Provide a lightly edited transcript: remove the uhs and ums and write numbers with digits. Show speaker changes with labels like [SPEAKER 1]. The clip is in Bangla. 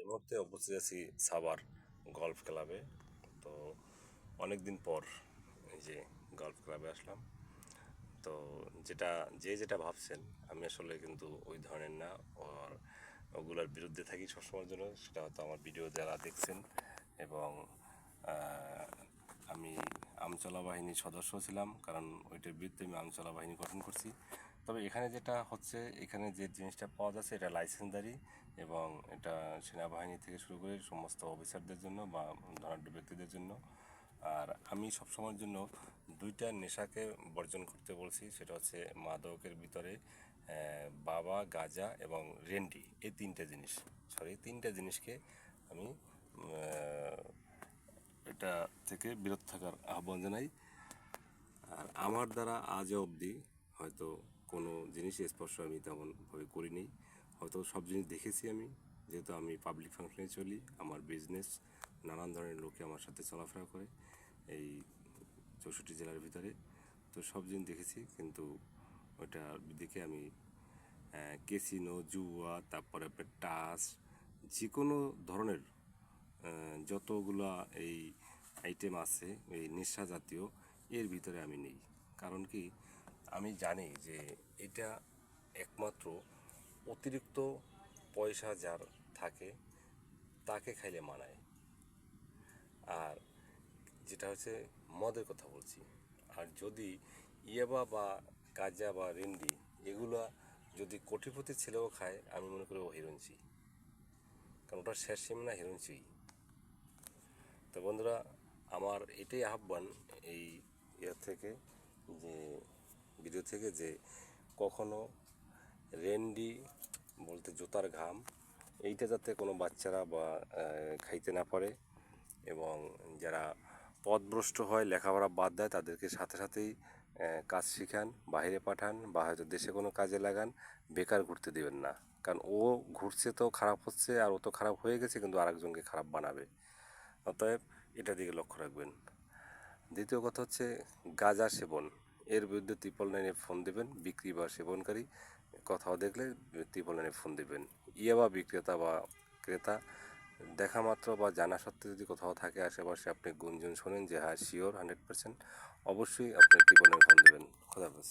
[SPEAKER 1] মুহূর্তে উপস্থিত আছি সাভার গলফ ক্লাবে। তো অনেক দিন পর এই যে গলফ ক্লাবে আসলাম। তো যেটা ভাবছেন আমি আসলে কিন্তু ওই ধরনের না, আর ওগুলোর বিরুদ্ধে থাকি সবসময়ের জন্য। সেটা হয়তো আমার ভিডিও যারা দেখছেন, এবং আমি আমচলা বাহিনীর সদস্য ছিলাম, কারণ ওইটার বিরুদ্ধে আমি আমচলা বাহিনী গঠন করছি। তবে এখানে যেটা হচ্ছে, এখানে যে জিনিসটা পাওয়া যাচ্ছে এটা লাইসেন্সদারি, এবং এটা সেনাবাহিনী থেকে শুরু করে সমস্ত অফিসারদের জন্য বা ধনাঢ্য ব্যক্তিদের জন্য। আর আমি সবসময়ের জন্য দুইটা নেশাকে বর্জন করতে বলছি, সেটা হচ্ছে মাদকের ভিতরে বাবা, গাঁজা এবং রেন্ডি, এই তিনটা জিনিসকে আমি এটা থেকে বিরত থাকার আহ্বান জানাই। আর আমার দ্বারা আজও অবধি হয়তো কোনো জিনিস স্পর্শ আমি তেমনভাবে করিনি। হয়তো সব জিনিস দেখেছি আমি, যেহেতু আমি পাবলিক ফাংশনে চলি, আমার বিজনেস, নানান ধরনের লোকে আমার সাথে চলাফেরা করে এই 64 জেলার ভিতরে। তো সব জিনিস দেখেছি, কিন্তু ওইটার দিকে আমি ক্যাসিনো, জুয়া, তারপরে আপনার টাস, যে কোনো ধরনের যতগুলা এই আইটেম আছে এই নেশা জাতীয়, এর ভিতরে আমি নেই। কারণ কি, আমি জানি যে এটা একমাত্র অতিরিক্ত পয়সা যার থাকে তাকে খাইলে মানায়। আর যেটা হচ্ছে মদের কথা বলছি। আর যদি ইয়াবা বা গাঁজা বা রেন্ডি এগুলা যদি কোটিপতি ছেলেও খায়, আমি মনে করি ও হিরোইনচি, কারণ ওটা শেষ সীমানা হিরোইনচি। তো বন্ধুরা, আমার এটাই আহ্বান এই থেকে, যে ভিডিও থেকে, যে কখনো রেন্ডি বলতে জুতার ঘাম এইটা যাতে কোনো বাচ্চারা বা খাইতে না পারে, এবং যারা পথভ্রষ্ট হয়, লেখাপড়া বাদ দেয়, তাদেরকে সাথে সাথেই কাজ শিখান, বাইরে পাঠান, বা হয়তো দেশে কোনো কাজে লাগান। বেকার ঘুরতে দেবেন না, কারণ ও ঘুরছে তো খারাপ হচ্ছে, আর ও তো খারাপ হয়ে গেছে, কিন্তু আরেকজনকে খারাপ বানাবে। অতএব এটা দিকে লক্ষ্য রাখবেন। দ্বিতীয় কথা হচ্ছে গাঁজা সেবন, এর বিরুদ্ধে 999-এ ফোন দেবেন। বিক্রি বা সেবনকারী কোথাও দেখলে 999-এ ফোন দেবেন। ইয়াবা বিক্রেতা বা ক্রেতা দেখা মাত্র বা জানা সত্ত্বে যদি কোথাও থাকে আশেপাশে, আপনি গুঞ্জন শোনেন যে হ্যাঁ শিওর 100%, অবশ্যই আপনি 999-এ ফোন দেবেন। খোদা হাফেজ।